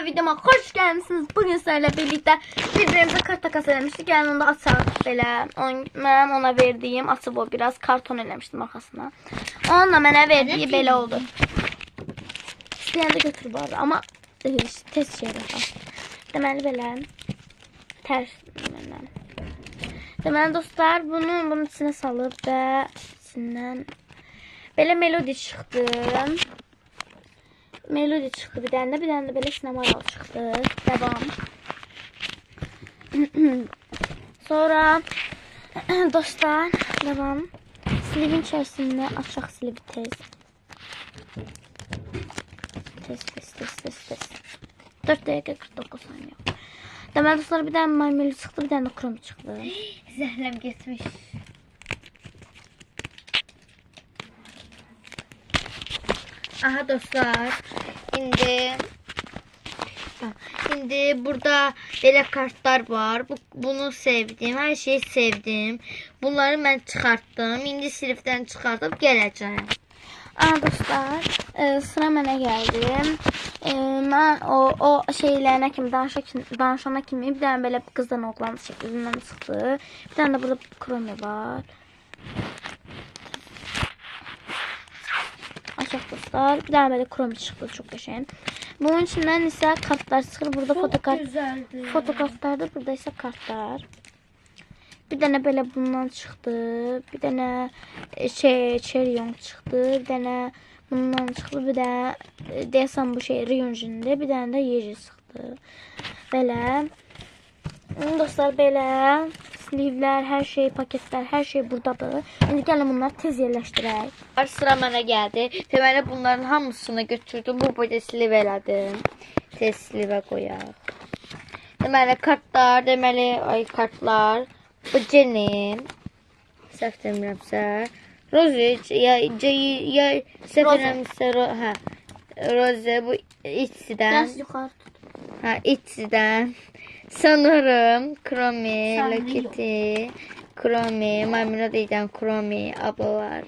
videoma hoş gelmişsiniz. Bugün sizlerle birlikte birbirimize kart takas eləmişdik. Yani onu da açaq belə. Mən ona verdiğim açıb o biraz karton eləmişdim arkasına. Onunla mənə verdiği belə oldu. İstəyəndə götür bu arada. Ama tez şey yapalım. Deməli belə. Ters məndən. Deməli dostlar bunun içine salıb və içindən belə melodi çıxdı. Melodi çıxdı bir dənə də belə sinemaral çıxdı. Devam. Sonra dostlar devam. Slivin içərisində açaq slivi tez. Tez. 4 dəqiqə 49 saniyə. Deməli dostlar bir dənə maymeli çıxdı, bir dənə krom çıxdı. Zəhləm getmiş. Aha dostlar, indi burada belə kartlar var. Bunu sevdim, hər şeyi sevdim. Bunları mən çıxartdım. İndi silifdən çıxartıp gələcəyim. Aha dostlar, sıra mənə gəldi. Mən o şeylərə kimi danışana kimi bir dənə belə qızdan oğlan şəklindən çıxdı. Bir dənə də burada kromi var. Açaq dostlar. Bir dənə belə kromi çıxdı, çox qəşəng. Bunun içindən isə kartlar çıxır. Burada fotokartlardır, burada isə kartlar. Bir dənə belə bundan çıxdı. Bir dənə Cherion çıxdı. Bir dənə bundan çıxdı. Bir dənə deyəsən bu şey Ryunjin'dir. Bir dənə də Yeji çıxdı. Belə. Dostlar belə. Slivlər, hər şey, paketlər, hər şey buradadır. İndi gəlin bunları tez yerləşdirək. Sıra mənə gəldi. Deməli bunların hamısını götürdüm. Bu boyda sliv elədim. Tez slivə qoyaq. Deməli kartlar, kartlar. Bu Jenny. Səhv demirəmsə. Rozic, ya səhv demirəmsə, Rose bu içsidən. Biraz yuxarı tut. İçsidən. Sanırım Kromi, Lokiti, Kromi, Marmelada'dan Kromi, ablalar.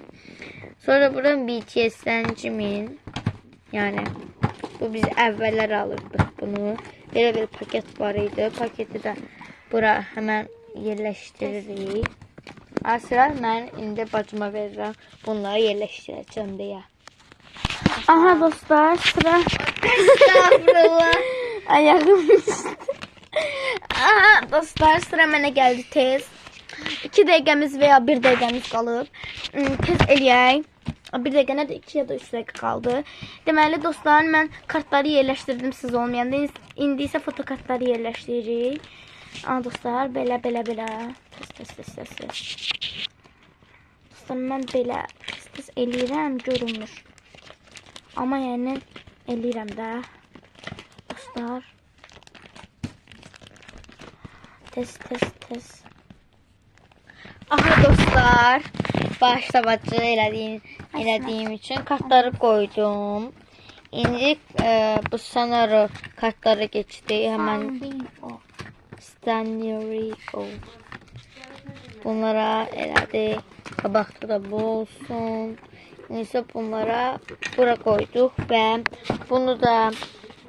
Sonra buradan BTS'den Jimin. Yani bu biz evveller alırdık bunu. Böyle bir paket var idi. Paketi de bura hemen yerleştiririk. Sıra ben indi bacıma verirəm. Bunları yerleştireceğim diye. Aha dostlar sıra. Estağfurullah. Ayağım Aha dostlar sıra mənə gəldi tez. 2 dəqiqəmiz veya 1 dəqiqəmiz qalıb. Tez eləyək. 1 dəqiqə nədir? 2 ya da 3 dəqiqə qaldı. Deməli dostlar mən kartları yerləşdirdim siz olmayanda. İndi isə fotokartları yerləşdiririk. Aha dostlar belə. Tez. Dostlar mən belə tez eləyirəm görünmür. Amma yəni eləyirəm də. Dostlar. Tez. Aha dostlar, başlamacı elədiyim için kartları koydum. İndi bu sanırım kartları geçti. Hemen Stanley. Bunlara elədik. Qabaqda da bu olsun. Neyse bunlara bura koyduk ve bunu da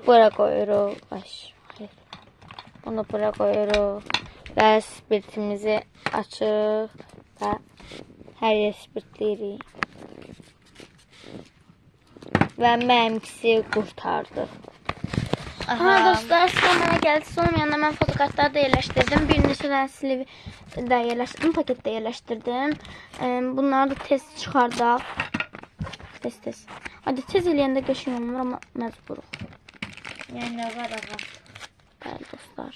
bura koyuyoruz. Bunu bura koyuyoruz. Və spirtimizi açıq və hər yer spirtləyirik. Və mənimkisi qurtardı. Aha dostlar sıra mənə gəldi. Sonra yanında mən fotokartları da yerləşdirdim. Bir neçə dənə slivi də yerləşdirdim. Paketdə yerləşdirdim. Bunları da tez çıxardaq. Tez. Hadi tez eləyəndə qəşəng olmur amma məcburuq. Yəni var ağa. Bəli dostlar.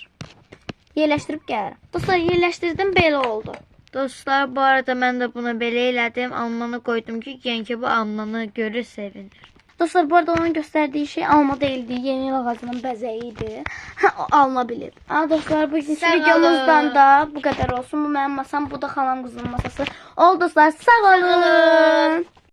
Yerləşdirib gəlirəm. Dostlar yerləşdirdim belə oldu. Dostlar bu arada mən də bunu belə elədim. Almanı koydum ki genki bu almanı görür sevinir. Dostlar bu arada onun gösterdiği şey alma değildi. Yeni yıl ağacının bəzəyiydi. Alınabilir. Dostlar bu videomuzdan da bu kadar olsun. Bu mənim masam, bu da xalam qızının masası. Oldu dostlar. Sağ olun.